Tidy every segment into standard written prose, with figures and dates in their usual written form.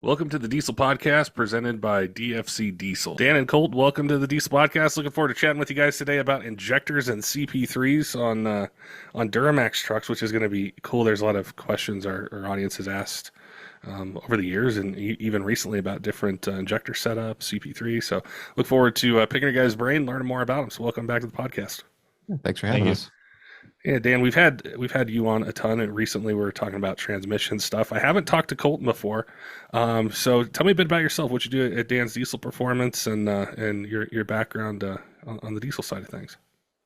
Welcome to the Diesel Podcast presented by DFC Diesel. Dan and Colt, welcome to the Diesel Podcast. Looking forward to chatting with you guys today about injectors and CP3s on Dynomax trucks, which is going to be cool. There's a lot of questions our audience has asked over the years and even recently about different injector setups, CP3. So look forward to picking your guys' brain, learning more about them. So welcome back to the podcast. Thanks for having us. Yeah, Dan, we've had you on a ton, and recently we were talking about transmission stuff. I haven't talked to Colton before, so tell me a bit about yourself, what you do at Dan's Diesel Performance, and your background on the diesel side of things.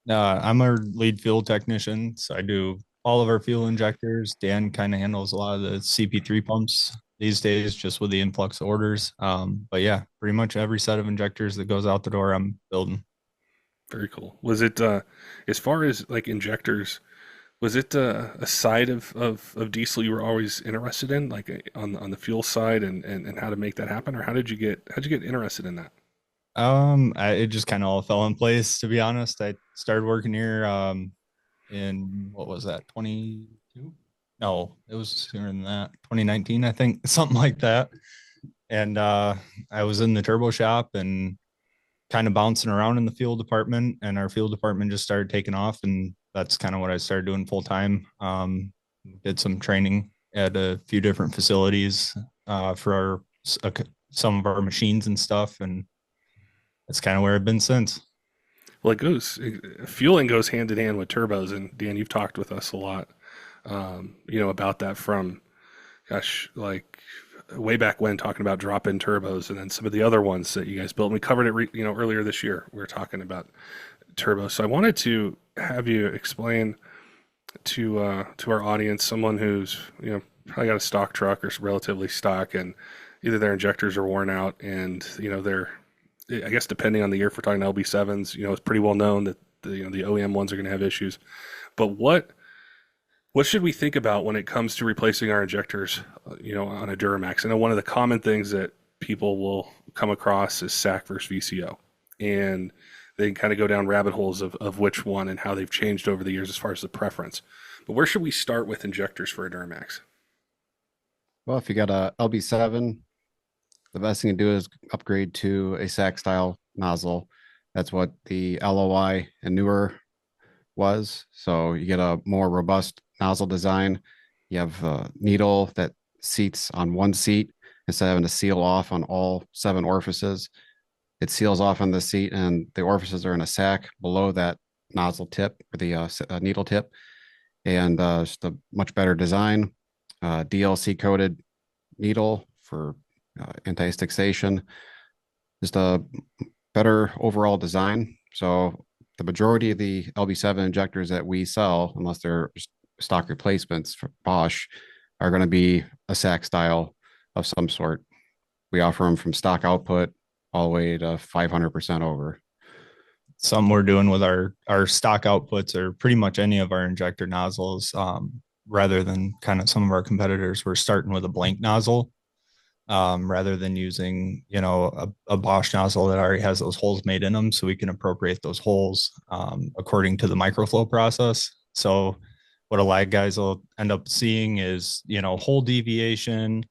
I'm our lead fuel technician, so I do all of our fuel injectors. Dan kind of handles a lot of the CP3 pumps these days, just with the influx of orders. But yeah, pretty much every set of injectors that goes out the door, I'm building. Very cool. Was it as far as like injectors? Was it a side of diesel you were always interested in, like on the fuel side, and how to make that happen, or how'd you get interested in that? It just kind of all fell in place, to be honest. I started working here in what was that, 22? No, it was sooner than that, 2019, I think, something like that. And I was in the turbo shop and kind of bouncing around in the fuel department, and our fuel department just started taking off, and that's kind of what I started doing full time. Did some training at a few different facilities for some of our machines and stuff, and that's kind of where I've been since. Well, fueling goes hand in hand with turbos, and Dan, you've talked with us a lot, about that from, gosh, like way back when, talking about drop-in turbos, and then some of the other ones that you guys built. And we covered it, earlier this year. We were talking about turbos, so I wanted to have you explain to our audience, someone who's probably got a stock truck or relatively stock, and either their injectors are worn out, and they're, I guess, depending on the year, if we're talking LB7s, it's pretty well known that the OEM ones are going to have issues. But what should we think about when it comes to replacing our injectors, on a Duramax? I know one of the common things that people will come across is SAC versus VCO, and they kind of go down rabbit holes of which one and how they've changed over the years as far as the preference. But where should we start with injectors for a Duramax? Well, if you got a LB7, the best thing to do is upgrade to a SAC style nozzle. That's what the LOI and newer was. So you get a more robust nozzle design. You have a needle that seats on one seat instead of having to seal off on all 7 orifices. It seals off on the seat, and the orifices are in a sack below that nozzle tip, or the needle tip, and just a much better design. DLC coated needle for anti-asphyxiation. Just a better overall design. So the majority of the LB7 injectors that we sell, unless they're stock replacements for Bosch, are going to be a SAC style of some sort. We offer them from stock output all the way to 500% over. Something we're doing with our stock outputs, or pretty much any of our injector nozzles, rather than kind of some of our competitors, we're starting with a blank nozzle, rather than using a Bosch nozzle that already has those holes made in them, so we can appropriate those holes according to the microflow process. So what a lot of guys will end up seeing is hole deviation.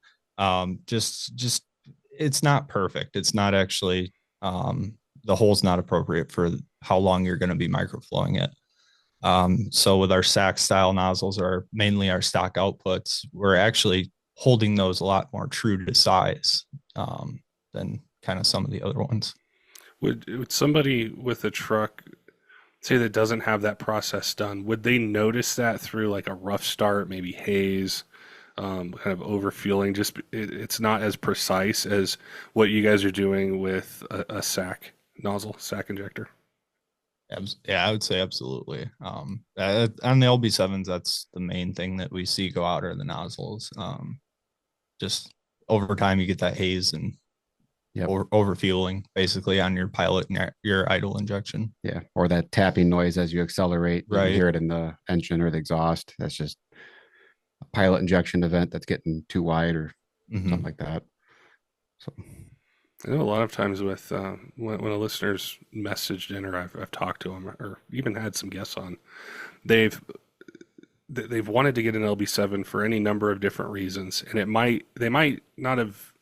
Just it's not perfect. It's not actually, the hole's not appropriate for how long you're going to be microflowing it. So with our SAC style nozzles, or mainly our stock outputs, we're actually holding those a lot more true to size than kind of some of the other ones. Would somebody with a truck, say, that doesn't have that process done, would they notice that through like a rough start, maybe haze, kind of overfueling? Just it's not as precise as what you guys are doing with a SAC nozzle, SAC injector. Yeah, I would say absolutely. On the LB7s, that's the main thing that we see go out, are the nozzles. Just over time, you get that haze and overfueling basically on your pilot and your idle injection. Yeah, or that tapping noise as you accelerate. You Right. can hear it in the engine or the exhaust. That's just a pilot injection event that's getting too wide or something like that. So I know a lot of times with when a listener's messaged in, or I've talked to them, or even had some guests on, they've they've wanted to get an LB7 for any number of different reasons, and they might not have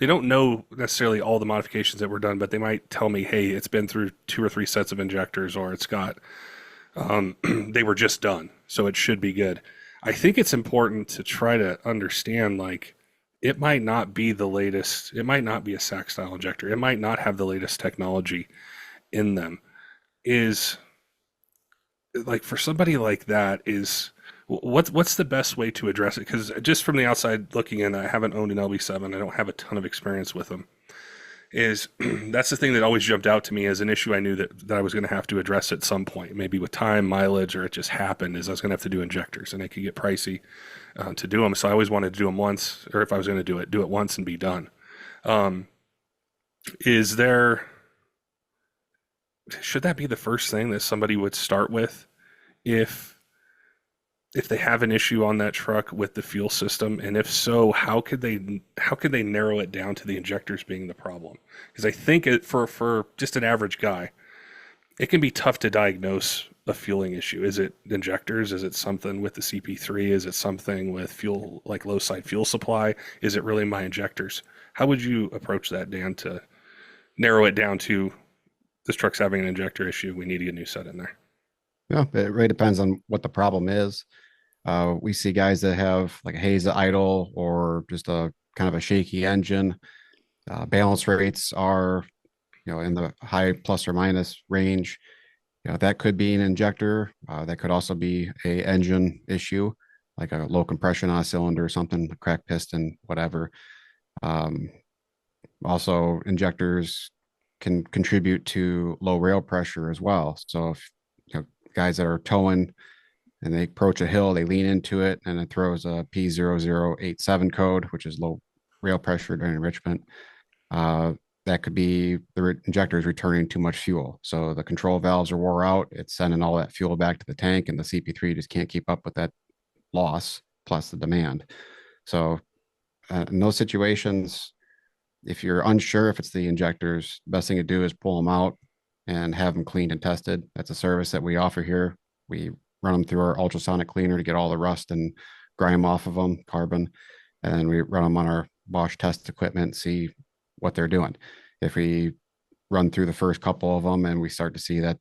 they don't know necessarily all the modifications that were done, but they might tell me, hey, it's been through 2 or 3 sets of injectors, or it's got they were just done, so it should be good. I think it's important to try to understand, like, it might not be the latest, it might not be a sack style injector, it might not have the latest technology in them. Is like for somebody like that, is what's the best way to address it? Because just from the outside looking in, I haven't owned an LB7. I don't have a ton of experience with them. Is that's the thing that always jumped out to me as an issue I knew that I was going to have to address at some point, maybe with time, mileage, or it just happened, is I was going to have to do injectors, and it could get pricey to do them. So I always wanted to do them once, or if I was going to do it once and be done. Um, is there, should that be the first thing that somebody would start with if they have an issue on that truck with the fuel system, and if so, how could they narrow it down to the injectors being the problem? Because I think for just an average guy, it can be tough to diagnose a fueling issue. Is it injectors? Is it something with the CP3? Is it something with fuel, like low side fuel supply? Is it really my injectors? How would you approach that, Dan, to narrow it down to this truck's having an injector issue? We need to get a new set in there. Yeah, it really depends on what the problem is. We see guys that have like a haze idle or just a kind of a shaky engine. Balance rates are, in the high plus or minus range. That could be an injector. That could also be a engine issue, like a low compression on a cylinder or something, a cracked piston, whatever. Um, Also, injectors can contribute to low rail pressure as well. So if guys that are towing and they approach a hill, they lean into it, and it throws a P0087 code, which is low rail pressure during enrichment. That could be the injectors returning too much fuel. So the control valves are wore out. It's sending all that fuel back to the tank, and the CP3 just can't keep up with that loss plus the demand. So in those situations, if you're unsure if it's the injectors, the best thing to do is pull them out and have them cleaned and tested. That's a service that we offer here. We run them through our ultrasonic cleaner to get all the rust and grime off of them, carbon, and then we run them on our Bosch test equipment, see what they're doing. If we run through the first couple of them and we start to see that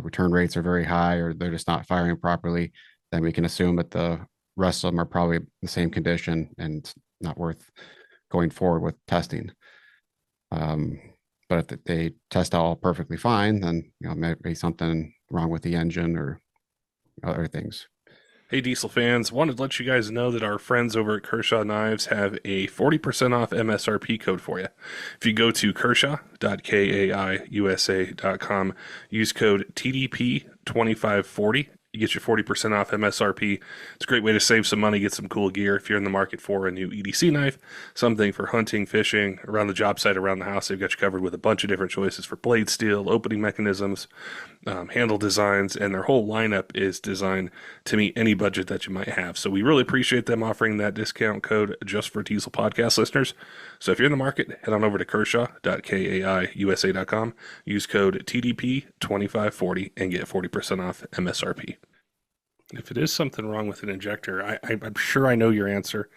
return rates are very high or they're just not firing properly, then we can assume that the rest of them are probably the same condition and it's not worth going forward with testing. But if they test all perfectly fine, then maybe something wrong with the engine or other things. Hey, Diesel fans, wanted to let you guys know that our friends over at Kershaw Knives have a 40% off MSRP code for you. If you go to kershaw.kaiusa.com, use code TDP2540, you get your 40% off MSRP. It's a great way to save some money, get some cool gear. If you're in the market for a new EDC knife, something for hunting, fishing, around the job site, around the house, they've got you covered with a bunch of different choices for blade steel, opening mechanisms, handle designs, and their whole lineup is designed to meet any budget that you might have. So we really appreciate them offering that discount code just for Diesel Podcast listeners. So if you're in the market, head on over to kershaw.kaiusa.com, use code TDP2540, and get 40% off MSRP. If it is something wrong with an injector, I'm sure I know your answer,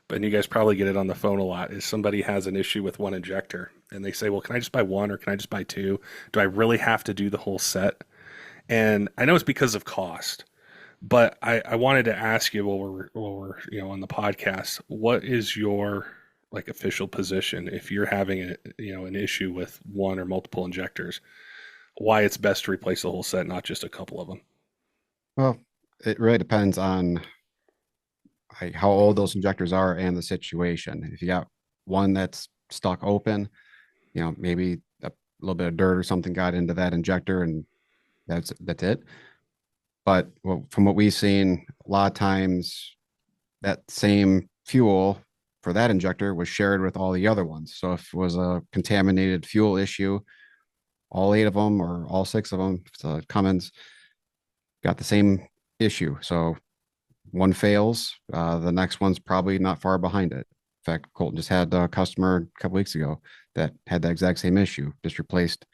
but you guys probably get it on the phone a lot, is somebody has an issue with one injector and they say, well, can I just buy one or can I just buy two? Do I really have to do the whole set? And I know it's because of cost, but I wanted to ask you while we're on the podcast, what is your like official position if you're having an issue with one or multiple injectors, why it's best to replace the whole set, not just a couple of them? Well, it really depends on how old those injectors are and the situation. If you got one that's stuck open, maybe a little bit of dirt or something got into that injector and that's it. But from what we've seen, a lot of times that same fuel for that injector was shared with all the other ones. So if it was a contaminated fuel issue, all 8 of them or all 6 of them, so Cummins got the same issue. So one fails, the next one's probably not far behind it. In fact, Colton just had a customer a couple weeks ago that had the exact same issue. Just replaced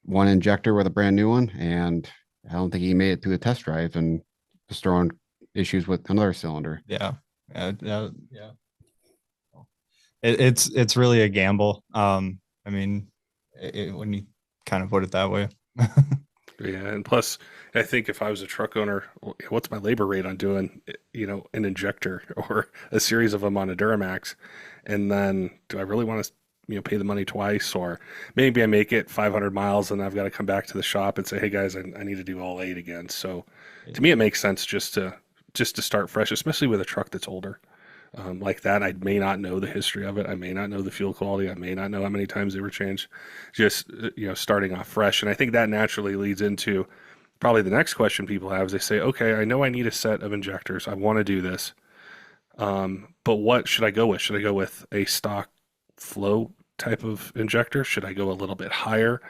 one injector with a brand new one, and I don't think he made it through the test drive and was throwing issues with another cylinder. Yeah. Yeah. It's really a gamble. I mean, when you kind of put it that way. Yeah, and plus, I think if I was a truck owner, what's my labor rate on doing, an injector or a series of them on a Duramax? And then do I really want to, pay the money twice? Or maybe I make it 500 miles and I've got to come back to the shop and say, hey guys, I need to do all eight again. So to me, it makes sense just to start fresh, especially with a truck that's older. Like that, I may not know the history of it. I may not know the fuel quality. I may not know how many times they were changed. Just starting off fresh, and I think that naturally leads into probably the next question people have. Is they say, "Okay, I know I need a set of injectors. I want to do this, but what should I go with? Should I go with a stock flow type of injector? Should I go a little bit higher?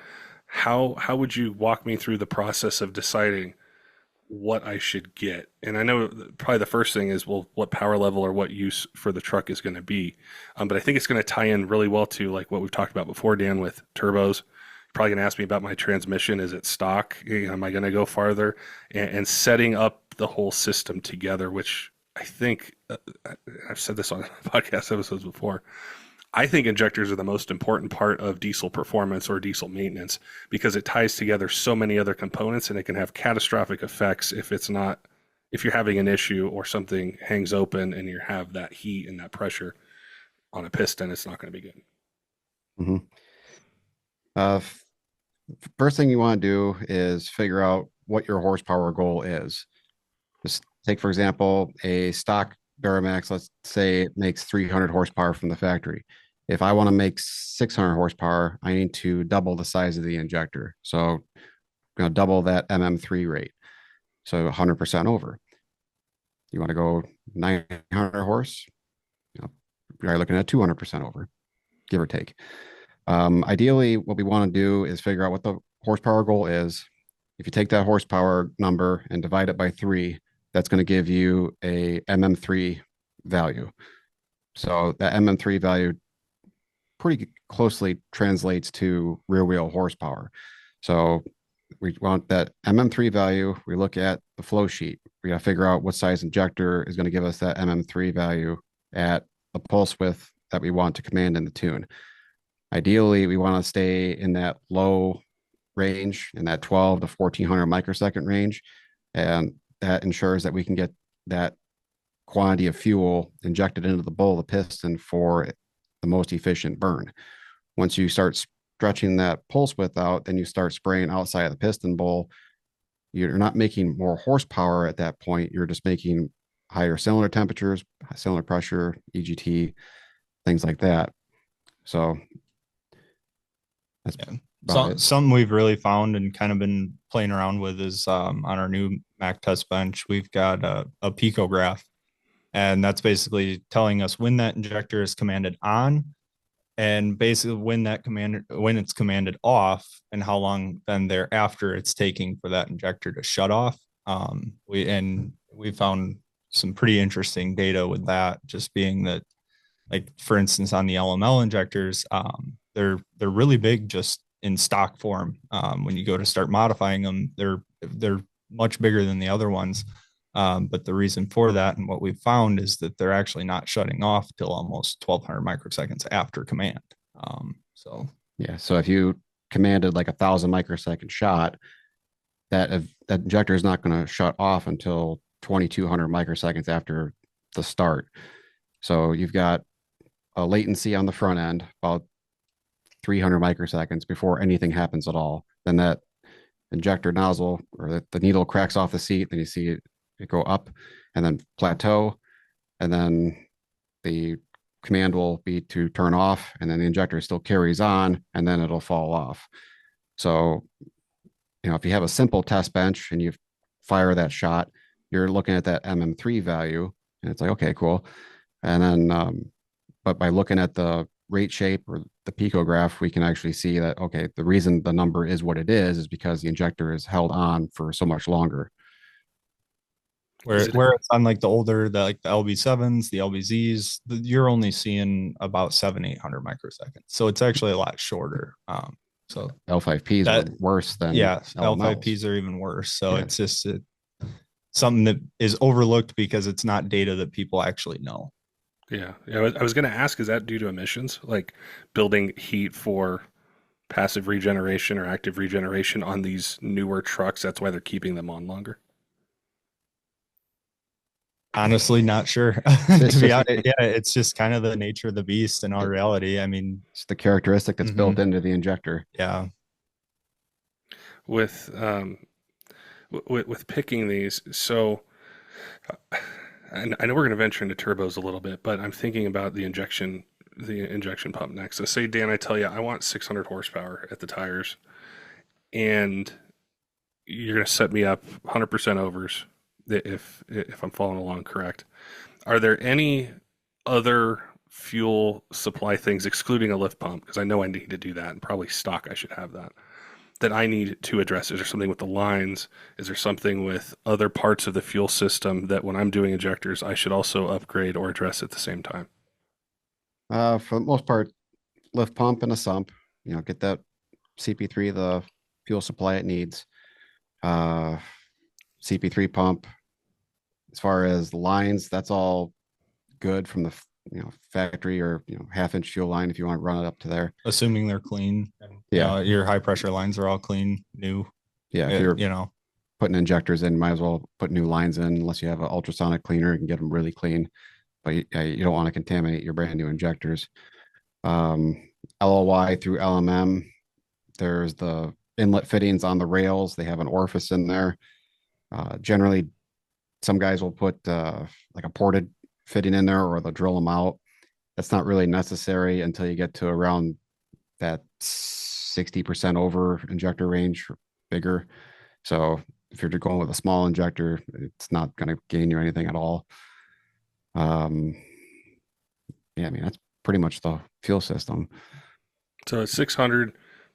How would you walk me through the process of deciding what I should get? And I know probably the first thing is, well, what power level or what use for the truck is going to be. But I think it's going to tie in really well to like what we've talked about before, Dan, with turbos. You're probably going to ask me about my transmission. Is it stock? Am I going to go farther? And setting up the whole system together, which I think I've said this on podcast episodes before. I think injectors are the most important part of diesel performance or diesel maintenance because it ties together so many other components and it can have catastrophic effects if you're having an issue or something hangs open and you have that heat and that pressure on a piston, it's not going to be good. Mm-hmm. First thing you want to do is figure out what your horsepower goal is. Just take, for example, a stock Duramax, let's say it makes 300 horsepower from the factory. If I want to make 600 horsepower, I need to double the size of the injector. So I'm going to double that MM3 rate. So 100% over. You want to go 900 horse, you're looking at 200% over, give or take. Ideally, what we want to do is figure out what the horsepower goal is. If you take that horsepower number and divide it by 3, that's going to give you a MM3 value. So that MM3 value pretty closely translates to rear wheel horsepower. So we want that MM3 value. We look at the flow sheet. We got to figure out what size injector is going to give us that MM3 value at the pulse width that we want to command in the tune. Ideally, we want to stay in that low range, in that 12 to 1400 microsecond range. And that ensures that we can get that quantity of fuel injected into the bowl of the piston for the most efficient burn. Once you start stretching that pulse width out, then you start spraying outside of the piston bowl. You're not making more horsepower at that point. You're just making higher cylinder temperatures, cylinder pressure, EGT, things like that. So that's something we've really found and kind of been playing around with is on our new Mac test bench, we've got a picograph, and that's basically telling us when that injector is commanded on and basically when it's commanded off and how long then thereafter it's taking for that injector to shut off. We found some pretty interesting data with that, just being that, like, for instance, on the LML injectors, they're really big just in stock form. When you go to start modifying them, they're much bigger than the other ones. But the reason for that and what we've found is that they're actually not shutting off till almost 1200 microseconds after command. So if you commanded like 1,000 microsecond shot, that injector is not going to shut off until 2200 microseconds after the start. So you've got a latency on the front end, about 300 microseconds before anything happens at all. Then that injector nozzle or the needle cracks off the seat, then you see it go up and then plateau, and then the command will be to turn off, and then the injector still carries on, and then it'll fall off. So, if you have a simple test bench and you fire that shot, you're looking at that MM3 value, and it's like, okay, cool. And then, but by looking at the rate shape or the picograph, we can actually see that, okay, the reason the number is what it is because the injector is held on for so much longer. Where it's on like the older, like the LB7s, the LBZs, you're only seeing about 700-800 microseconds. So it's actually a lot shorter. So L5Ps are worse than L5Ps are even worse. So it's just something that is overlooked because it's not data that people actually know. Yeah. Yeah. I was going to ask, is that due to emissions? Like building heat for passive regeneration or active regeneration on these newer trucks? That's why they're keeping them on longer. Honestly, not sure. It's To be just honest, yeah, it's just kind of the nature of the beast in our reality. I mean, it's the characteristic that's built mhm, into the injector. yeah, With with picking these, so I know we're going to venture into turbos a little bit, but I'm thinking about the injection pump next. So say, Dan, I tell you I want 600 horsepower at the tires, and you're going to set me up 100% overs if I'm following along correct. Are there any other fuel supply things, excluding a lift pump, because I know I need to do that, and probably stock I should have that, that I need to address? Is there something with the lines? Is there something with other parts of the fuel system that when I'm doing injectors, I should also upgrade or address at the same time? For the most part, lift pump and a sump. Get that CP3, the fuel supply it needs. Uh, CP3 pump. As far as lines, that's all good from the factory or half-inch fuel line if you want to run it up to there. assuming they're clean. Yeah, Your high pressure lines are all clean, new. yeah. If you're You know, putting injectors in, might as well put new lines in unless you have an ultrasonic cleaner. You can get them really clean, but you don't want to contaminate your brand new injectors. Um, LOY through LMM. There's the inlet fittings on the rails. They have an orifice in there. Generally, some guys will put like a ported fitting in there or they'll drill them out. That's not really necessary until you get to around that 60% over injector range, bigger. So if you're going with a small injector, it's not going to gain you anything at all. Um, yeah, I mean, that's pretty much the fuel system. So at 600,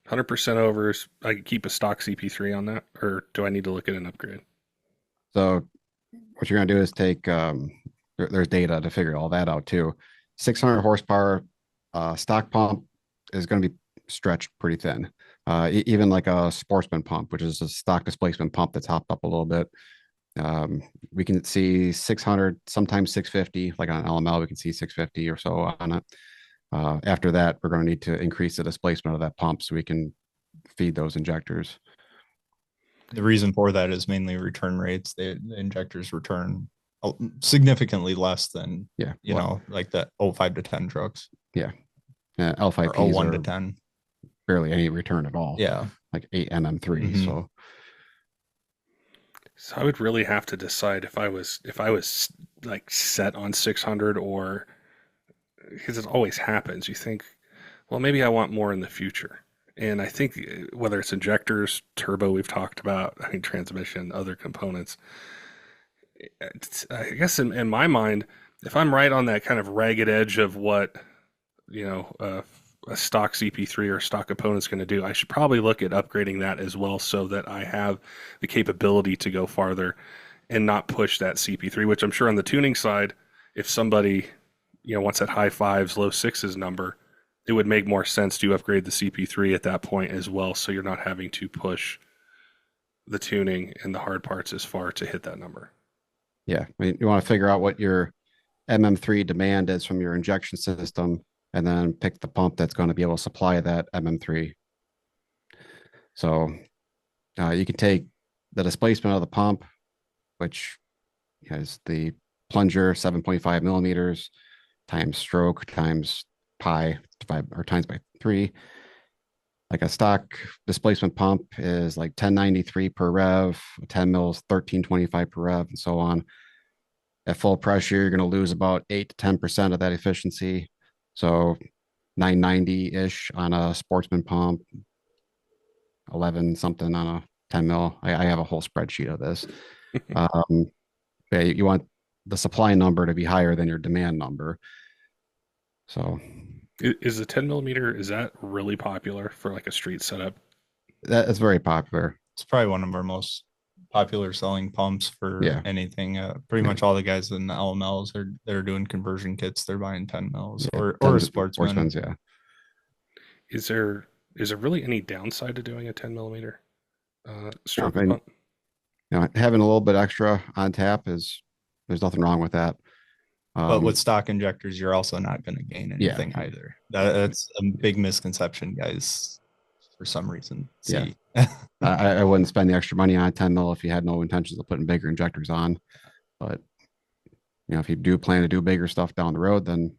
100% overs, I could keep a stock CP3 on that, or do I need to look at an upgrade? So what you're going to do is take, there's data to figure all that out too. 600 horsepower stock pump is going to be stretched pretty thin. Even like a sportsman pump, which is a stock displacement pump that's hopped up a little bit. We can see 600, sometimes 650, like on LML, we can see 650 or so on it. After that, we're going to need to increase the displacement of that pump so we can feed those injectors. the reason for that is mainly return rates. The injectors return significantly less than, Yeah. like the 05 to 10 trucks Yeah. or L5Ps 01 to are 10. barely any return at all. Yeah. Like 8 NM3. Mhm. So I would really have to decide if I was like set on 600, or because it always happens. You think, well, maybe I want more in the future. And I think whether it's injectors, turbo, we've talked about, I mean, transmission, other components, I guess in my mind, if I'm right on that kind of ragged edge of what, you know, a stock CP3 or stock component is going to do, I should probably look at upgrading that as well so that I have the capability to go farther and not push that CP3, which I'm sure on the tuning side, if somebody, wants that high fives, low sixes number, it would make more sense to upgrade the CP3 at that point as well. So you're not having to push the tuning and the hard parts as far to hit that number. Yeah. I mean, you want to figure out what your MM3 demand is from your injection system and then pick the pump that's going to be able to supply that MM3. So you can take the displacement of the pump, which is the plunger 7.5 millimeters times stroke times pi or times by 3. Like a stock displacement pump is like 1093 per rev, 10 mils 1325 per rev, and so on. At full pressure, you're going to lose about 8 to 10% of that efficiency. So 990-ish on a sportsman pump, 11 something on a 10 mil. I have a whole spreadsheet of this. You want the supply number to be higher than your demand number. So Is the 10 millimeter, is that really popular for like a street setup? that is very popular. It's probably one of our most popular selling pumps for Yeah. anything. Pretty much all the guys in the LMLs they're doing conversion kits. They're buying 10 mils Yeah, or a sportsman. Sportsman's, yeah. Is there really any downside to doing a 10 millimeter stroke I mean, pump? having a little bit extra on tap there's nothing wrong with that. But with stock injectors, you're also not going to gain Yeah. anything either. That's a big misconception, guys, for some reason. See. I wouldn't spend the extra money on a 10 mil if you had no intentions of putting bigger injectors on. But if you do plan to do bigger stuff down the road, then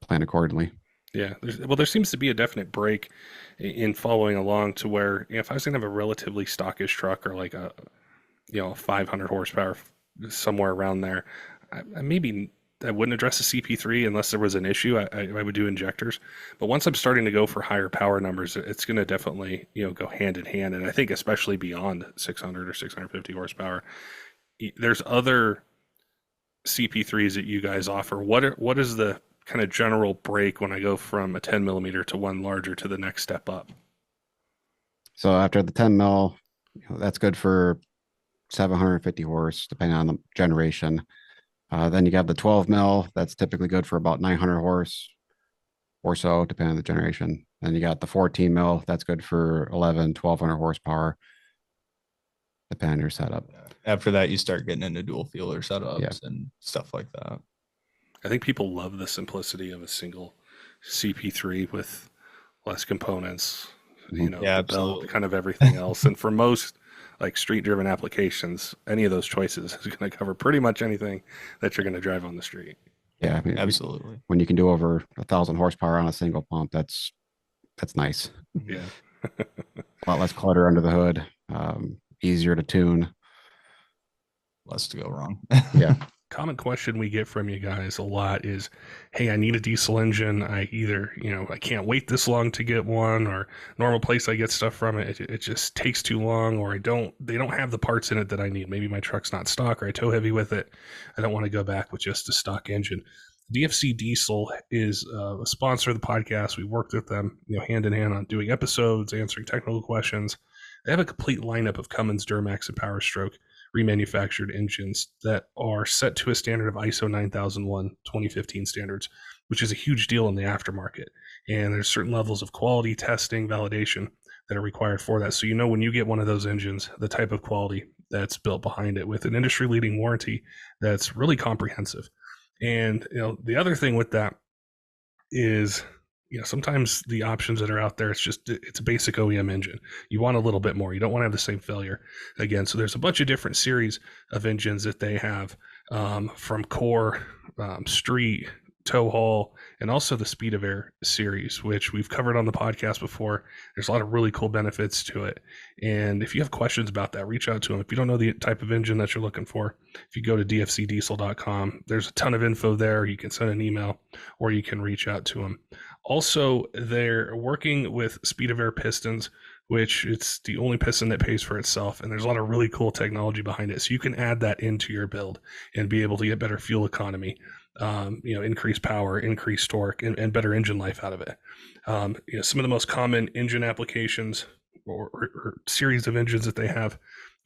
plan accordingly. Yeah, there seems to be a definite break in following along to where if I was gonna have a relatively stockish truck or like a 500 horsepower somewhere around there, I wouldn't address the CP3 unless there was an issue. I would do injectors, but once I'm starting to go for higher power numbers, it's going to definitely go hand in hand. And I think especially beyond 600 or 650 horsepower, there's other CP3s that you guys offer. What is the kind of general break when I go from a 10 millimeter to one larger to the next step up? So after the 10 mil, that's good for 750 horse, depending on the generation. Then you have the 12 mil. That's typically good for about 900 horse or so, depending on the generation. Then you got the 14 mil. That's good for 1,200 horsepower, depending on your setup. After that, you start getting into dual feeler setups and stuff like that. I think people love the simplicity of a single CP3 with less components, the belt, kind of everything else. And for most like street driven applications, any of those choices is going to cover pretty much anything that you're going to drive on the street. Yeah, I mean, absolutely. When you can do over 1,000 horsepower on a single pump, that's nice. Yeah. A lot less clutter under the hood, easier to tune. Less to go wrong. Yeah. Common question we get from you guys a lot is, hey, I need a diesel engine. I either, I can't wait this long to get one, or normal place I get stuff from it just takes too long, or they don't have the parts in it that I need. Maybe my truck's not stock, or I tow heavy with it. I don't want to go back with just a stock engine. DFC Diesel is a sponsor of the podcast. We worked with them, hand in hand on doing episodes, answering technical questions. They have a complete lineup of Cummins, Duramax, and Power Stroke remanufactured engines that are set to a standard of ISO 9001 2015 standards, which is a huge deal in the aftermarket. And there's certain levels of quality testing, validation that are required for that. So when you get one of those engines, the type of quality that's built behind it with an industry-leading warranty that's really comprehensive. And the other thing with that is sometimes the options that are out there, it's a basic OEM engine. You want a little bit more. You don't want to have the same failure again. So there's a bunch of different series of engines that they have, from core, street, tow haul, and also the Speed of Air series, which we've covered on the podcast before. There's a lot of really cool benefits to it. And if you have questions about that, reach out to them. If you don't know the type of engine that you're looking for, if you go to dfcdiesel.com, there's a ton of info there. You can send an email or you can reach out to them. Also, they're working with Speed of Air pistons, which it's the only piston that pays for itself. And there's a lot of really cool technology behind it. So you can add that into your build and be able to get better fuel economy, increase power, increase torque, and better engine life out of it. Some of the most common engine applications or series of engines that they have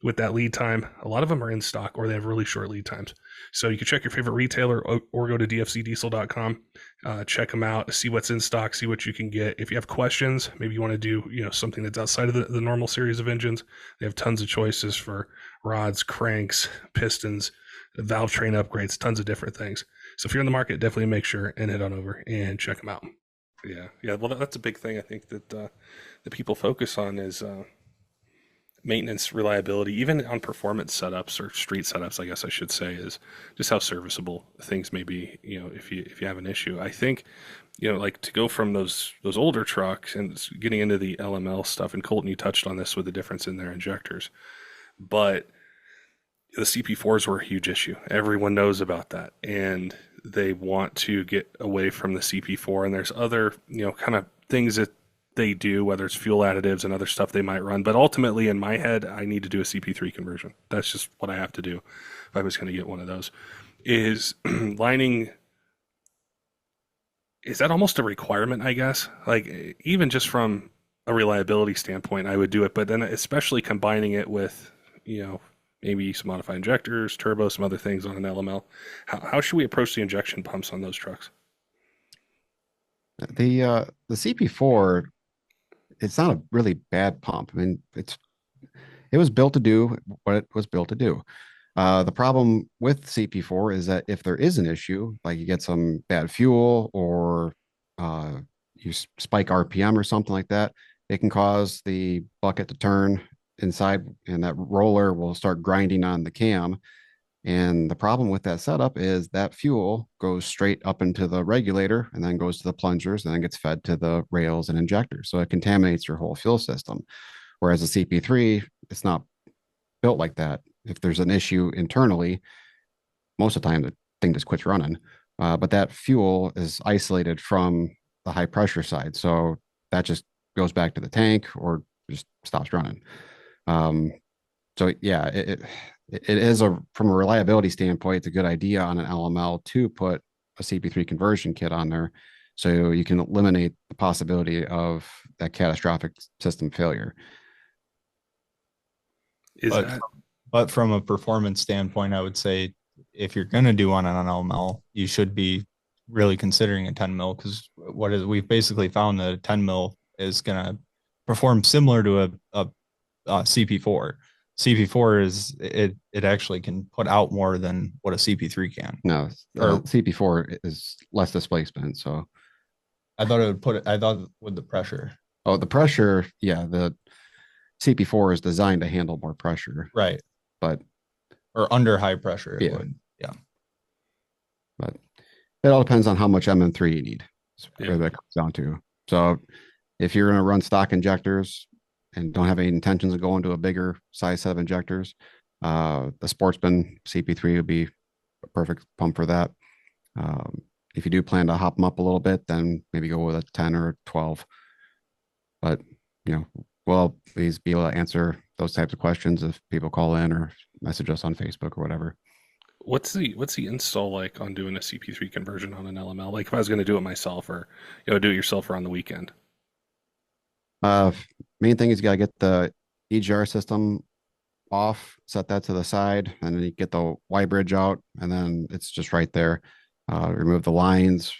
with that lead time, a lot of them are in stock or they have really short lead times. So you can check your favorite retailer or go to dfcdiesel.com, check them out, see what's in stock, see what you can get. If you have questions, maybe you want to do something that's outside of the normal series of engines, they have tons of choices for rods, cranks, pistons, valve train upgrades, tons of different things. So if you're in the market, definitely make sure and head on over and check them out. Yeah. Well, that's a big thing I think that people focus on is maintenance, reliability, even on performance setups or street setups, I guess I should say, is just how serviceable things may be. If you have an issue, I think, like to go from those older trucks and getting into the LML stuff. And Colton, you touched on this with the difference in their injectors, but the CP4s were a huge issue. Everyone knows about that, and they want to get away from the CP4. And there's other, kind of things that they do, whether it's fuel additives and other stuff they might run. But ultimately, in my head, I need to do a CP3 conversion. That's just what I have to do if I was going to get one of those. Is lining, is that almost a requirement, I guess? Like, even just from a reliability standpoint, I would do it. But then especially combining it with, maybe some modified injectors, turbo, some other things on an LML. How should we approach the injection pumps on those trucks? The CP4, it's not a really bad pump. I mean, it was built to do what it was built to do. The problem with CP4 is that if there is an issue, like you get some bad fuel or you spike RPM or something like that, it can cause the bucket to turn inside and that roller will start grinding on the cam. And the problem with that setup is that fuel goes straight up into the regulator and then goes to the plungers and then gets fed to the rails and injectors. So it contaminates your whole fuel system. Whereas a CP3, it's not built like that. If there's an issue internally, most of the time the thing just quits running. But that fuel is isolated from the high pressure side. So that just goes back to the tank or just stops running. Um, so yeah, it is from a reliability standpoint, it's a good idea on an LML to put a CP3 conversion kit on there, so you can eliminate the possibility of that catastrophic system failure. Is But that but from a performance standpoint, I would say if you're going to do one on an LML, you should be really considering a 10 mil, because we've basically found that a 10 mil is going to perform similar to a CP4. CP4 it actually can put out more than what a CP3 can. No, Or CP4 is less displacement. So, I thought with the pressure. oh, the pressure, yeah, the CP4 is designed to handle more pressure, Right. but Or under high pressure, it yeah, would. Yeah. but it all depends on how much MM3 you need. That's Yeah. where that comes down to. So, if you're going to run stock injectors and don't have any intentions of going to a bigger size set of injectors, the Sportsman CP3 would be a perfect pump for that. If you do plan to hop them up a little bit, then maybe go with a 10 or 12. But, we'll please be able to answer those types of questions if people call in or message us on Facebook or whatever. what's the install like on doing a CP3 conversion on an LML? Like if I was going to do it myself, or do it yourself, or on the weekend. Uh, Main thing is you got to get the EGR system off, set that to the side, and then you get the Y bridge out, and then it's just right there. Remove the lines,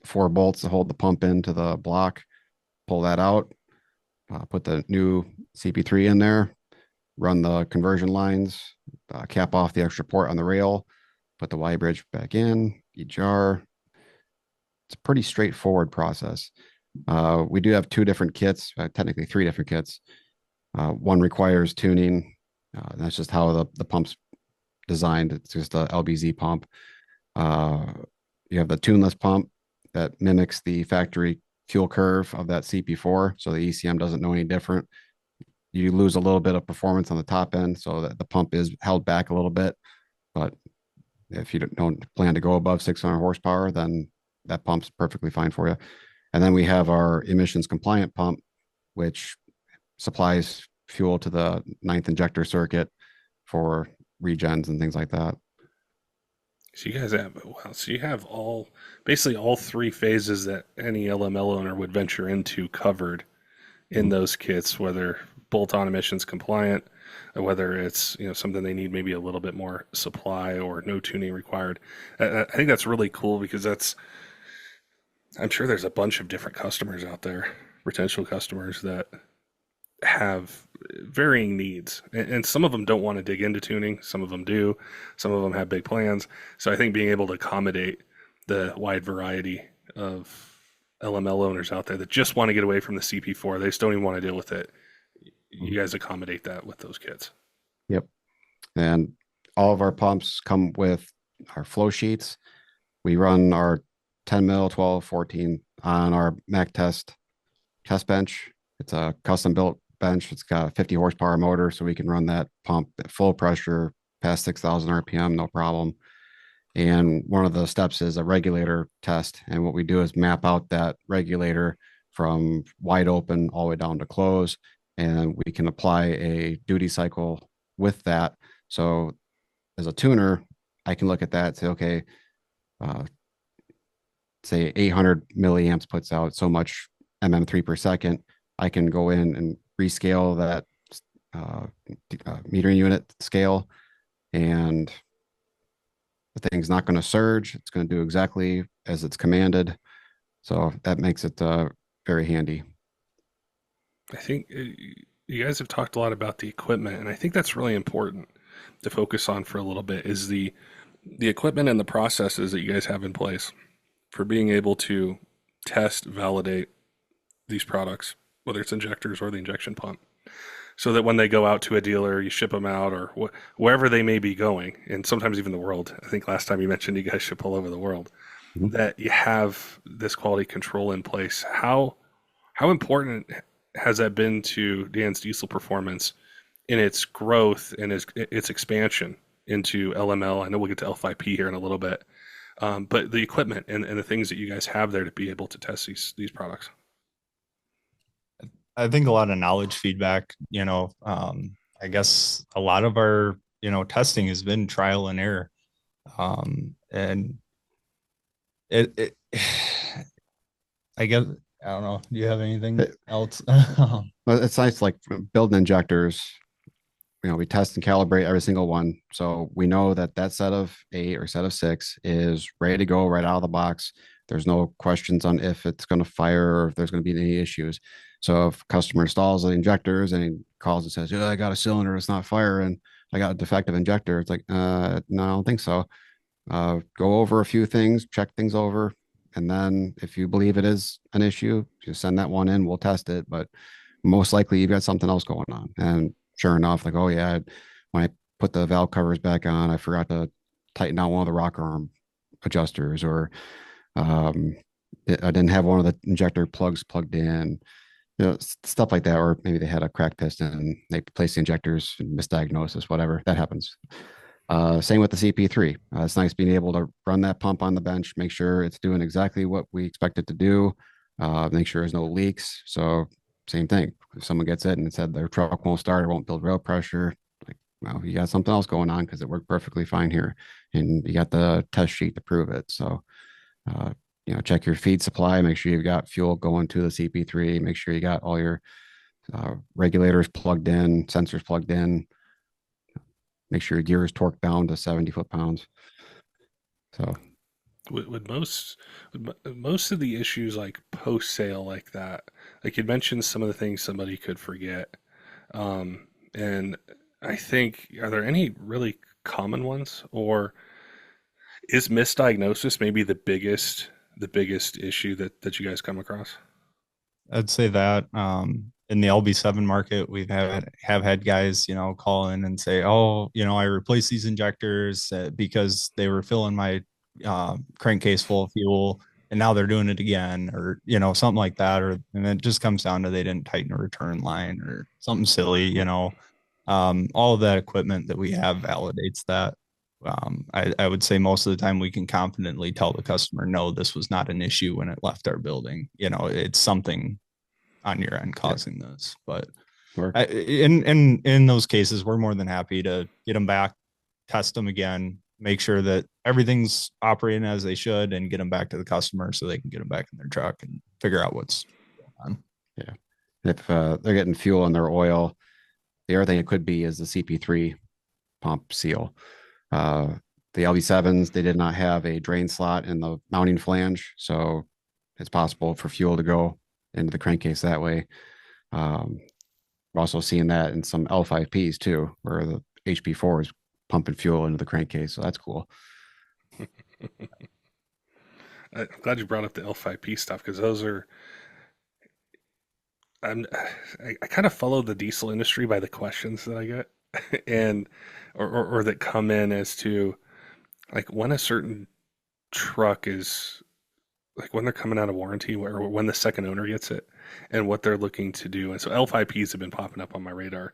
4 bolts to hold the pump into the block, pull that out, put the new CP3 in there, run the conversion lines, cap off the extra port on the rail, put the Y bridge back in, EGR. It's a pretty straightforward process. We do have 2 different kits, technically 3 different kits. One requires tuning. That's just how the pump's designed. It's just a LBZ pump. You have the tuneless pump that mimics the factory fuel curve of that CP4, so the ECM doesn't know any different. You lose a little bit of performance on the top end, so that the pump is held back a little bit. But if you don't plan to go above 600 horsepower, then that pump's perfectly fine for you. And then we have our emissions compliant pump, which supplies fuel to the 9th injector circuit for regens and things like that. So you guys have, wow, so you have basically all 3 phases that any LML owner would venture into covered in those kits, whether bolt-on emissions compliant, or whether it's something they need maybe a little bit more supply or no tuning required. I think that's really cool, because I'm sure there's a bunch of different customers out there, potential customers, that have varying needs, and some of them don't want to dig into tuning, some of them do, some of them have big plans. So I think being able to accommodate the wide variety of LML owners out there that just want to get away from the CP4, they just don't even want to deal with it, you guys accommodate that with those kits. Yep. And all of our pumps come with our flow sheets. We run our 10 mil, 12, 14 on our Mac test bench. It's a custom built bench. It's got a 50 horsepower motor, so we can run that pump at full pressure past 6,000 RPM, no problem. And one of the steps is a regulator test. And what we do is map out that regulator from wide open all the way down to close. And we can apply a duty cycle with that. So as a tuner, I can look at that and say, okay, say 800 milliamps puts out so much MM3 per second. I can go in and rescale that metering unit scale, and the thing's not going to surge. It's going to do exactly as it's commanded. So that makes it very handy. I think you guys have talked a lot about the equipment, and I think that's really important. to focus on for a little bit is the equipment and the processes that you guys have in place for being able to test, validate these products, whether it's injectors or the injection pump, so that when they go out to a dealer, you ship them out or wherever they may be going, and sometimes even the world. I think last time you mentioned you guys ship all over the world, that you have this quality control in place. How important has that been to Dan's Diesel Performance in its growth and its expansion into LML? I know we'll get to L5P here in a little bit, but the equipment and the things that you guys have there to be able to test these products. I think a lot of knowledge feedback, I guess a lot of our, testing has been trial and error. And it I guess, I don't know. Do you have anything else? Well, it's nice, like building injectors. We test and calibrate every single one, so we know that that set of 8 or set of 6 is ready to go right out of the box. There's no questions on if it's going to fire or if there's going to be any issues. So if a customer installs the injectors and he calls and says, "Yeah, I got a cylinder, it's not firing, I got a defective injector," it's like, no, I don't think so. Go over a few things, check things over, and then if you believe it is an issue, just send that one in. We'll test it, but most likely you've got something else going on. And sure enough, like, oh yeah, when I put the valve covers back on, I forgot to tighten down one of the rocker arm adjusters, or I didn't have one of the injector plugs plugged in. Stuff like that, or maybe they had a cracked piston and they placed the injectors, misdiagnosis, whatever that happens. Same with the CP3. It's nice being able to run that pump on the bench, make sure it's doing exactly what we expect it to do, make sure there's no leaks. So same thing. If someone gets it and it said their truck won't start, it won't build rail pressure, like, well, you got something else going on because it worked perfectly fine here, and you got the test sheet to prove it. So, check your feed supply, make sure you've got fuel going to the CP3, make sure you got all your regulators plugged in, sensors plugged in, make sure your gear is torqued down to 70 foot-pounds. So Would most of the issues like post sale like that, like you mentioned some of the things somebody could forget, and I think, are there any really common ones, or is misdiagnosis maybe the biggest issue that you guys come across? I'd say that in the LB7 market, have had guys, call in and say, "Oh, I replaced these injectors because they were filling my crankcase full of fuel, and now they're doing it again," or something like that, and it just comes down to they didn't tighten a return line or something silly. All of that equipment that we have validates that. I would say most of the time we can confidently tell the customer, no, this was not an issue when it left our building. It's something on your end causing this. But in those cases, we're more than happy to get them back, test them again, make sure that everything's operating as they should, and get them back to the customer so they can get them back in their truck and figure out what's going on. Yeah. If they're getting fuel in their oil, the other thing it could be is the CP3 pump seal. The LB7s, they did not have a drain slot in the mounting flange, so it's possible for fuel to go into the crankcase that way. We're also seeing that in some L5Ps too, where the HP4 is pumping fuel into the crankcase, so that's cool. I'm glad you brought up the L5P stuff, because those are, I kind of follow the diesel industry by the questions that I get, and or that come in as to like when a certain truck is, like when they're coming out of warranty, or when the second owner gets it, and what they're looking to do. And so L5Ps have been popping up on my radar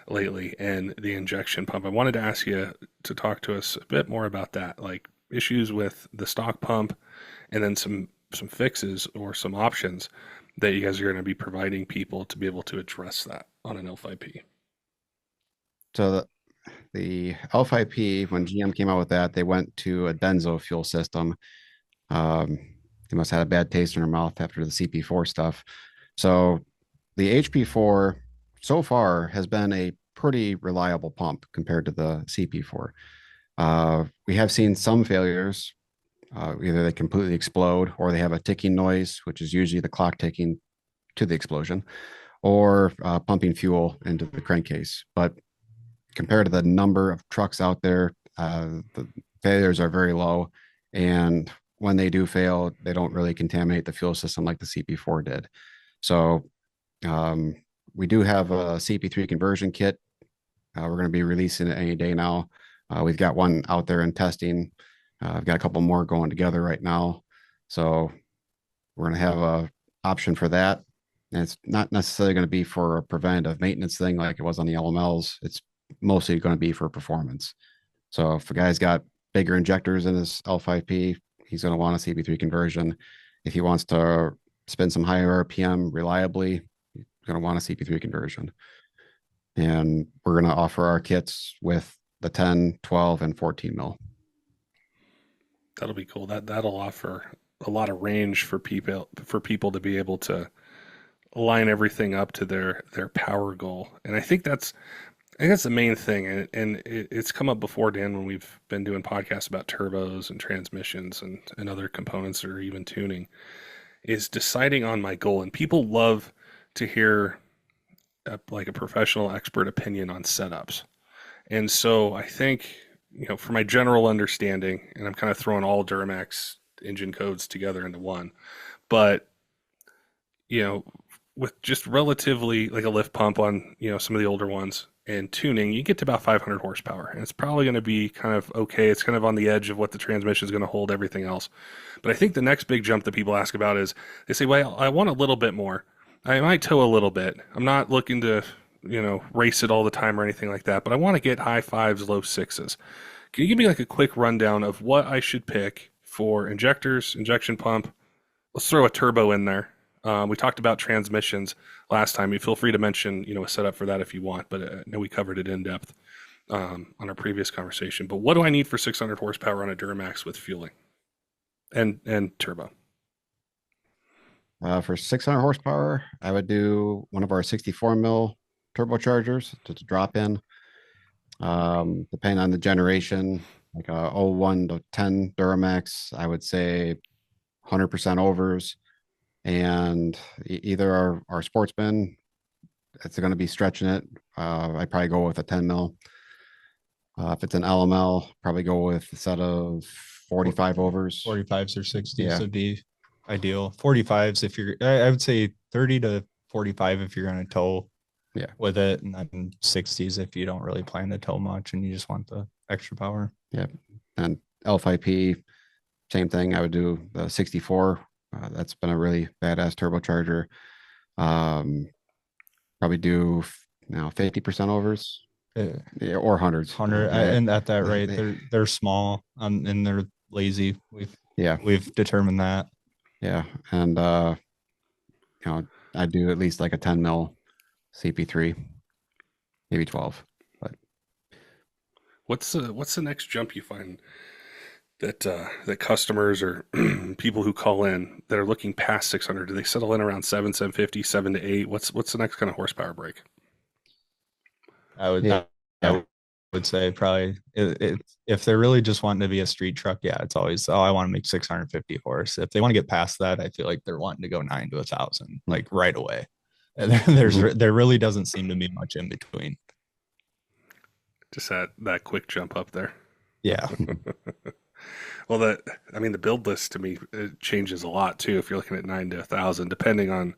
lately, and the injection pump. I wanted to ask you to talk to us a bit more about that, like issues with the stock pump, and then some fixes or some options that you guys are going to be providing people to be able to address that on an L5P. So the L5P, when GM came out with that, they went to a benzo fuel system. They must have had a bad taste in their mouth after the CP4 stuff. So the HP4 so far has been a pretty reliable pump compared to the CP4. We have seen some failures. Either they completely explode, or they have a ticking noise, which is usually the clock ticking to the explosion, or pumping fuel into the crankcase. But compared to the number of trucks out there, the failures are very low. And when they do fail, they don't really contaminate the fuel system like the CP4 did. So um, we do have a CP3 conversion kit. We're going to be releasing it any day now. We've got one out there in testing. I've got a couple more going together right now. So we're going to have a option for that. And it's not necessarily going to be for a preventative maintenance thing like it was on the LMLs. It's mostly going to be for performance. So if a guy's got bigger injectors in his L5P, he's going to want a CP3 conversion. If he wants to spin some higher RPM reliably, he's going to want a CP3 conversion. And we're going to offer our kits with the 10, 12, and 14 mil. That'll be cool. That'll offer a lot of range for people to be able to line everything up to their power goal. And I think that's the main thing. And it's come up before, Dan, when we've been doing podcasts about turbos and transmissions and other components or even tuning, is deciding on my goal. And people love to hear like a professional expert opinion on setups. And so I think, for my general understanding, and I'm kind of throwing all Duramax engine codes together into one, but, with just relatively like a lift pump on, some of the older ones and tuning, you get to about 500 horsepower. And it's probably going to be kind of okay. It's kind of on the edge of what the transmission is going to hold everything else. But I think the next big jump that people ask about is they say, well, I want a little bit more. I might tow a little bit. I'm not looking to, race it all the time or anything like that, but I want to get high fives, low sixes. Can you give me like a quick rundown of what I should pick for injectors, injection pump? Let's throw a turbo in there. We talked about transmissions last time. You feel free to mention, a setup for that if you want, but I know we covered it in depth on our previous conversation. But what do I need for 600 horsepower on a Duramax with fueling and turbo? For 600 horsepower, I would do one of our 64 mil turbochargers to drop in. Depending on the generation, like a 01 to 10 Duramax, I would say 100% overs. And either our sportsman, it's going to be stretching it. I'd probably go with a 10 mil. If it's an LML, probably go with a set of 45 overs. 45s or 60s would be ideal. 45s if you're, I would say 30 to 45 if you're going to tow with it, and then 60s if you don't really plan to tow much and you just want the extra power. Yeah. And L5P, same thing. I would do the 64. That's been a really badass turbocharger. Probably do 50% overs. Or hundreds. 100 and at that rate, they're small and they're lazy. We've determined that. Yeah. And I do at least like a 10 mil CP3, maybe 12. But what's the next jump you find that customers or people who call in that are looking past 600, do they settle in around 750, 7 to 8? What's the next kind of horsepower break? I would say probably if they're really just wanting to be a street truck, it's always, I want to make 650 horse. If they want to get past that, I feel like they're wanting to go 9 to 1,000 like right away. And there really doesn't seem to be much in between. Just that quick jump up there. Yeah. Well, the build list to me, it changes a lot too. If you're looking at 9 to 1,000, depending on,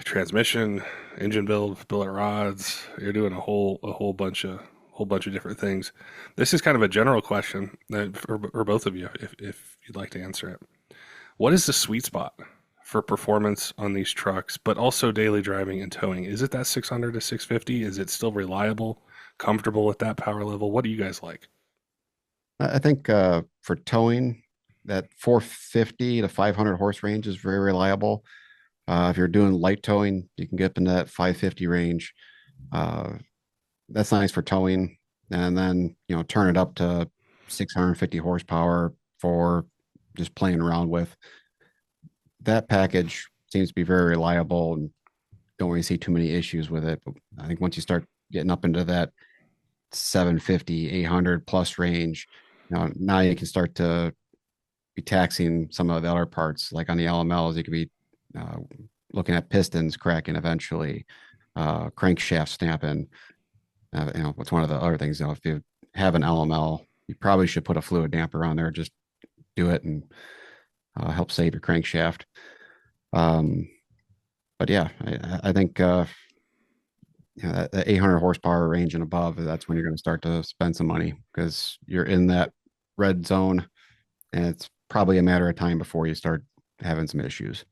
transmission, engine build, billet rods, you're doing a whole bunch of different things. This is kind of a general question for both of you, if you'd like to answer it. What is the sweet spot for performance on these trucks, but also daily driving and towing? Is it that 600 to 650? Is it still reliable, comfortable at that power level? What do you guys like? I think for towing, that 450 to 500 horse range is very reliable. If you're doing light towing, you can get up into that 550 range. That's nice for towing. And then, turn it up to 650 horsepower for just playing around with. That package seems to be very reliable and don't really see too many issues with it. But I think once you start getting up into that 750, 800 plus range, now you can start to be taxing some of the other parts. Like on the LMLs, you could be looking at pistons cracking eventually, crankshaft snapping. What's one of the other things, if you have an LML, you probably should put a fluid damper on there. Just do it and help save your crankshaft. But yeah, I think that 800 horsepower range and above, that's when you're going to start to spend some money because you're in that red zone, and it's probably a matter of time before you start having some issues.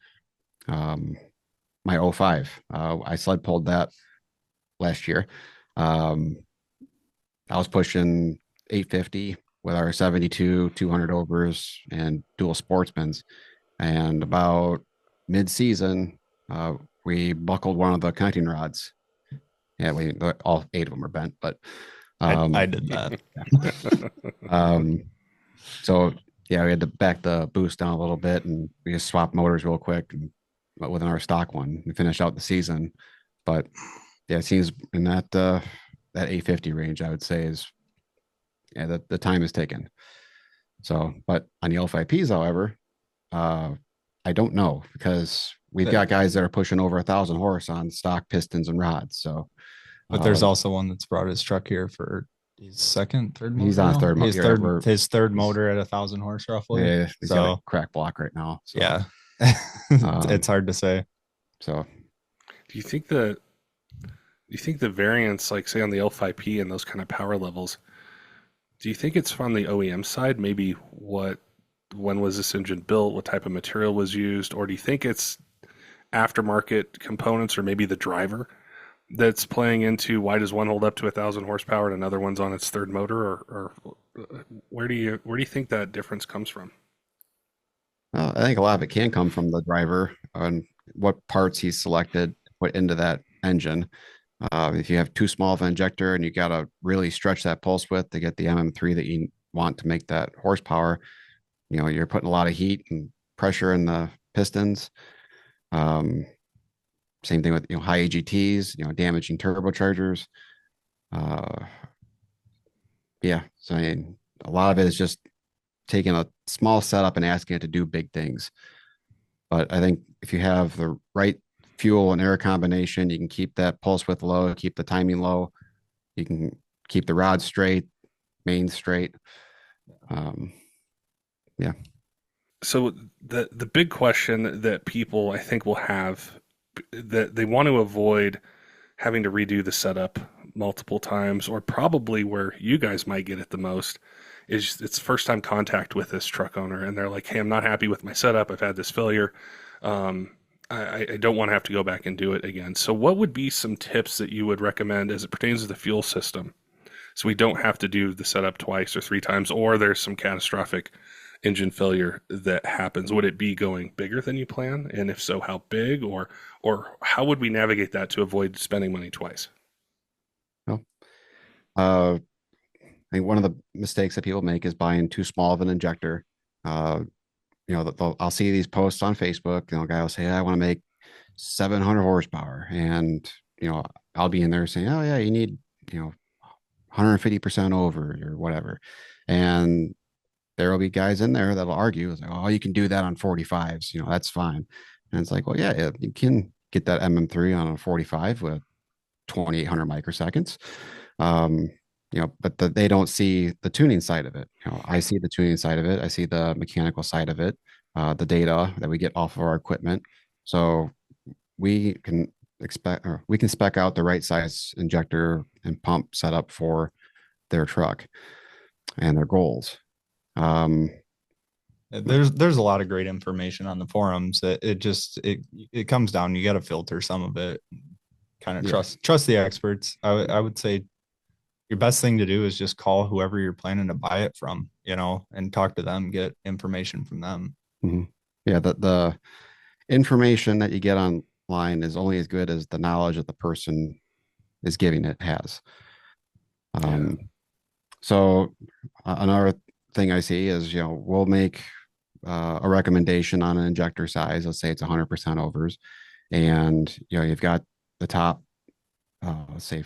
My '05, I sled pulled that last year. I was pushing 850 with our 72 200 overs and dual sportsmans, and about mid-season, we buckled one of the connecting rods. Yeah, all 8 of them are bent, but I did that. So yeah, we had to back the boost down a little bit, and we just swapped motors real quick and within our stock one and finish out the season. But yeah, it seems in that 850 range, I would say is the time is taken. So, but on the L5Ps, however, I don't know because we've got guys that are pushing over 1,000 horse on stock pistons and rods. So, But there's also one that's brought his truck here for his third motor. He's on his third motor. His third motor at 1,000 horse roughly. Yeah, he's got a crack block right now. So. Yeah, it's hard to say. So, do you think the variance, like say on the L5P and those kind of power levels, do you think it's from the OEM side? Maybe when was this engine built? What type of material was used? Or do you think it's aftermarket components or maybe the driver that's playing into why does one hold up to 1,000 horsepower and another one's on its third motor? Or where do you think that difference comes from? Well, I think a lot of it can come from the driver and what parts he's selected put into that engine. If you have too small of an injector and you got to really stretch that pulse width to get the MM3 that you want to make that horsepower, you're putting a lot of heat and pressure in the pistons. Same thing with high AGTs, damaging turbochargers. Yeah, so I mean, a lot of it is just taking a small setup and asking it to do big things. But I think if you have the right fuel and air combination, you can keep that pulse width low, keep the timing low. You can keep the rod straight, main straight. Yeah. So the big question that people I think will have, that they want to avoid having to redo the setup multiple times, or probably where you guys might get it the most, is it's first time contact with this truck owner and they're like, hey, I'm not happy with my setup. I've had this failure. I don't want to have to go back and do it again. So what would be some tips that you would recommend as it pertains to the fuel system, so we don't have to do the setup twice or 3 times, or there's some catastrophic engine failure that happens? Would it be going bigger than you plan? And if so, how big? Or how would we navigate that to avoid spending money twice? Well, I think one of the mistakes that people make is buying too small of an injector. I'll see these posts on Facebook. A guy will say, I want to make 700 horsepower, and I'll be in there saying, oh yeah, you need 150% over or whatever, and there will be guys in there that'll argue, like, oh, you can do that on 45s, that's fine. And it's like, well, yeah, you can get that MM3 on a 45 with 2,800 microseconds. But they don't see the tuning side of it. I see the tuning side of it. I see the mechanical side of it, the data that we get off of our equipment. So we can spec out the right size injector and pump setup for their truck and their goals. There's a lot of great information on the forums. It comes down, you got to filter some of it, kind of trust the experts. I would say your best thing to do is just call whoever you're planning to buy it from, and talk to them, get information from them. Mm-hmm. Yeah, the information that you get online is only as good as the knowledge that the person is giving it has. So another thing I see is, we'll make a recommendation on an injector size. Let's say it's 100% overs, and you've got the top, let's say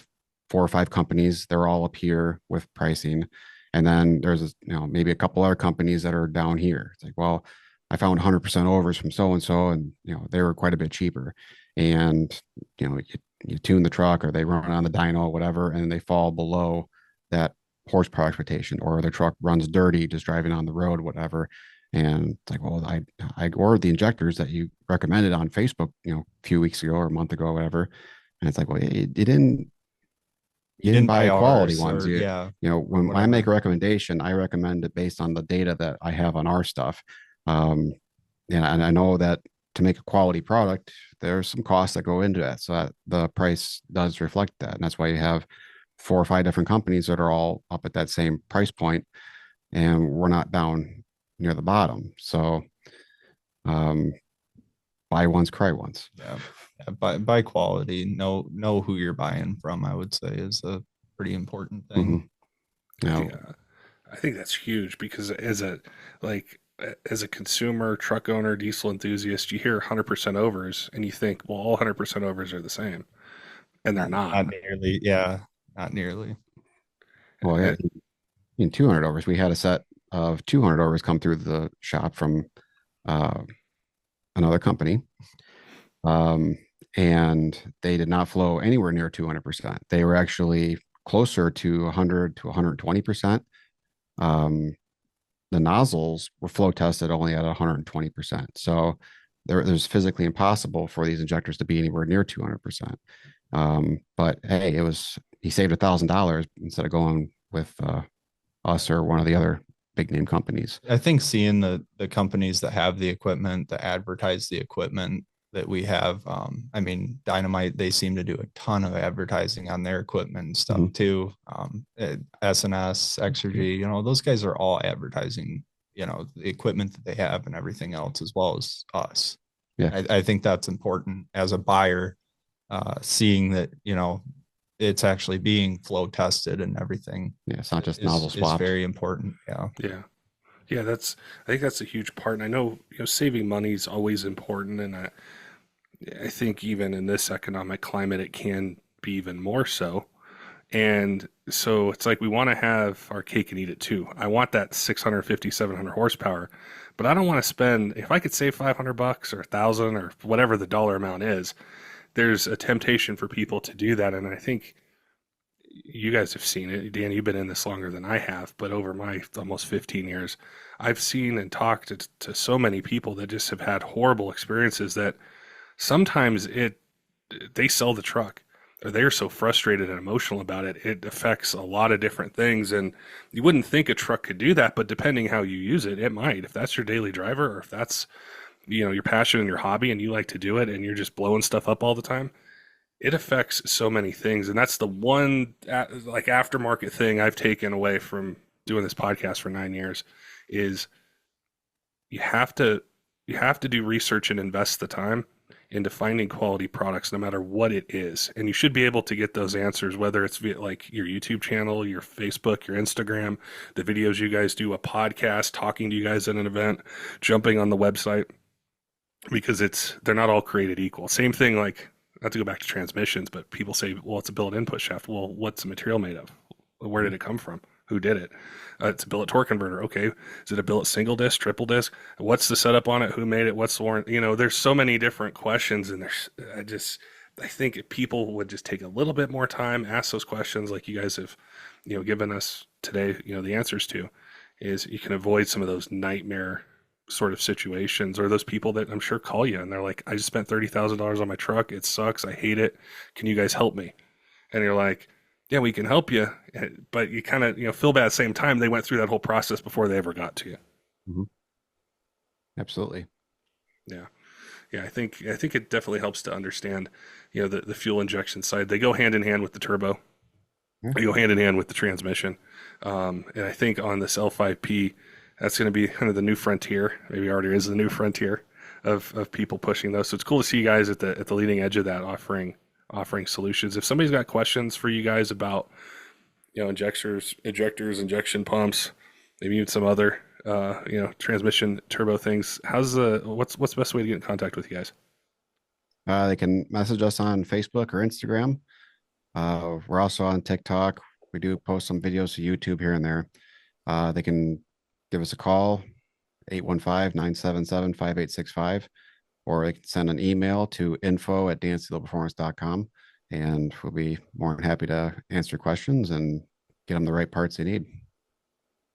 4 or 5 companies. They're all up here with pricing, and then there's maybe a couple other companies that are down here. It's like, well, I found 100% overs from so and so, and they were quite a bit cheaper. And you tune the truck or they run on the dyno or whatever, and they fall below that horsepower expectation, or their truck runs dirty just driving on the road, whatever. And it's like, well, I ordered the injectors that you recommended on Facebook, a few weeks ago or a month ago, or whatever. And it's like, well, you didn't buy buy quality ours, ones. or yeah, or When I make whatever. a recommendation, I recommend it based on the data that I have on our stuff. Um, and I know that to make a quality product, there's some costs that go into that. So that the price does reflect that. And that's why you have 4 or 5 different companies that are all up at that same price point, and we're not down near the bottom. So um, buy once, cry once. Yeah. Buy quality. Know who you're buying from, I would say, is a pretty important thing. Mm-hmm. I think that's huge because like as a consumer, truck owner, diesel enthusiast, you hear 100% overs and you think, well, all 100% overs are the same, and they're not. Not nearly. Yeah, not nearly. Well, yeah, Uh, in 200 overs, we had a set of 200 overs come through the shop from uh, another company. Um, and they did not flow anywhere near 200%. They were actually closer to 100 to 120%. Um, the nozzles were flow tested only at 120%. So there's physically impossible for these injectors to be anywhere near 200%. But hey, he saved $1,000 instead of going with us or one of the other big name companies. I think seeing the companies that have the equipment, that advertise the equipment that we have, I mean, Dynomite, they seem to do a ton of advertising on their equipment and stuff too. SNS, Exergy, those guys are all advertising, the equipment that they have and everything else, as well as us. Yeah. I think that's important as a buyer, seeing that, it's actually being flow tested and everything. Yeah, it's not just nozzle swapped. Is very important. Yeah. Yeah. I think that's a huge part. And I know, saving money is always important. And I think even in this economic climate, it can be even more so. And so it's like we want to have our cake and eat it too. I want that 650, 700 horsepower, but I don't want to spend, if I could save 500 bucks or 1,000 or whatever the dollar amount is, there's a temptation for people to do that. And I think you guys have seen it. Dan, you've been in this longer than I have, but over my almost 15 years, I've seen and talked to so many people that just have had horrible experiences that sometimes they sell the truck or they're so frustrated and emotional about it, it affects a lot of different things. And you wouldn't think a truck could do that, but depending how you use it, it might. If that's your daily driver, or if that's your passion and your hobby and you like to do it and you're just blowing stuff up all the time, it affects so many things. And that's the one like aftermarket thing I've taken away from doing this podcast for 9 years is you have to do research and invest the time into finding quality products no matter what it is. And you should be able to get those answers, whether it's via like your YouTube channel, your Facebook, your Instagram, the videos you guys do, a podcast, talking to you guys at an event, jumping on the website, because they're not all created equal. Same thing, like, not to go back to transmissions, but people say, well, it's a billet input shaft. Well, what's the material made of? Where did it come from? Who did it? It's a billet torque converter. Okay. Is it a billet single disc, triple disc? What's the setup on it? Who made it? What's the warranty? There's so many different questions, and I think if people would just take a little bit more time, ask those questions like you guys have, given us today, the answers to, is you can avoid some of those nightmare sort of situations, or those people that I'm sure call you and they're like, I just spent $30,000 on my truck. It sucks. I hate it. Can you guys help me? And you're like, yeah, we can help you. But you kind of, feel bad at the same time. They went through that whole process before they ever got to you. Mm-hmm. Absolutely. Yeah. Yeah. I think it definitely helps to understand, the fuel injection side. They go hand in hand with the turbo. Mm-hmm. They go hand in hand with the transmission. And I think on this L5P, that's going to be kind of the new frontier. Maybe already is the new frontier of people pushing those. So it's cool to see you guys at the leading edge of that, offering solutions. If somebody's got questions for you guys about, injectors, injection pumps, maybe even some other, transmission turbo things, what's the best way to get in contact with you guys? They can message us on Facebook or Instagram. We're also on TikTok. We do post some videos to YouTube here and there. They can give us a call, 815-977-5865, or they can send an email to info@dancedealperformance.com, and we'll be more than happy to answer questions and get them the right parts they need.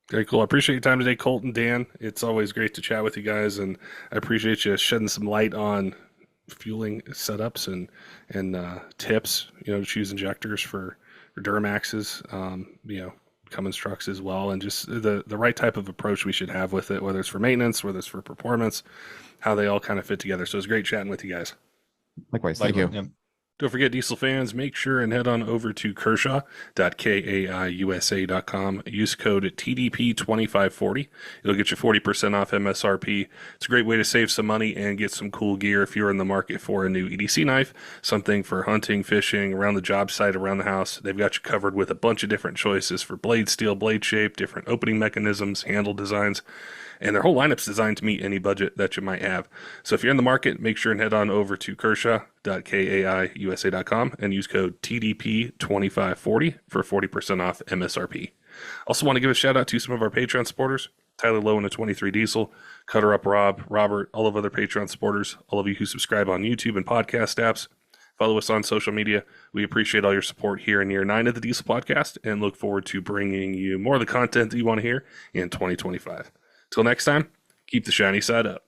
Very cool. I appreciate your time today, Colt and Dan. It's always great to chat with you guys, and I appreciate you shedding some light on fueling setups and tips. To choose injectors for Duramaxes. Cummins trucks as well, and just the right type of approach we should have with it, whether it's for maintenance, whether it's for performance, how they all kind of fit together. So it's great chatting with you guys. Likewise. Thank you. Yep. Don't forget, diesel fans, make sure and head on over to Kershaw.kaiusa.com. Use code TDP2540. It'll get you 40% off MSRP. It's a great way to save some money and get some cool gear if you're in the market for a new EDC knife, something for hunting, fishing, around the job site, around the house. They've got you covered with a bunch of different choices for blade steel, blade shape, different opening mechanisms, handle designs. And their whole lineup's designed to meet any budget that you might have. So if you're in the market, make sure and head on over to Kershaw.kaiusa.com and use code TDP2540 for 40% off MSRP. Also want to give a shout out to some of our Patreon supporters, Tyler Lowe and a 23 Diesel, Cutter Up Rob, Robert, all of other Patreon supporters, all of you who subscribe on YouTube and podcast apps. Follow us on social media. We appreciate all your support here in year 9 of the Diesel Podcast and look forward to bringing you more of the content that you want to hear in 2025. Till next time, keep the shiny side up.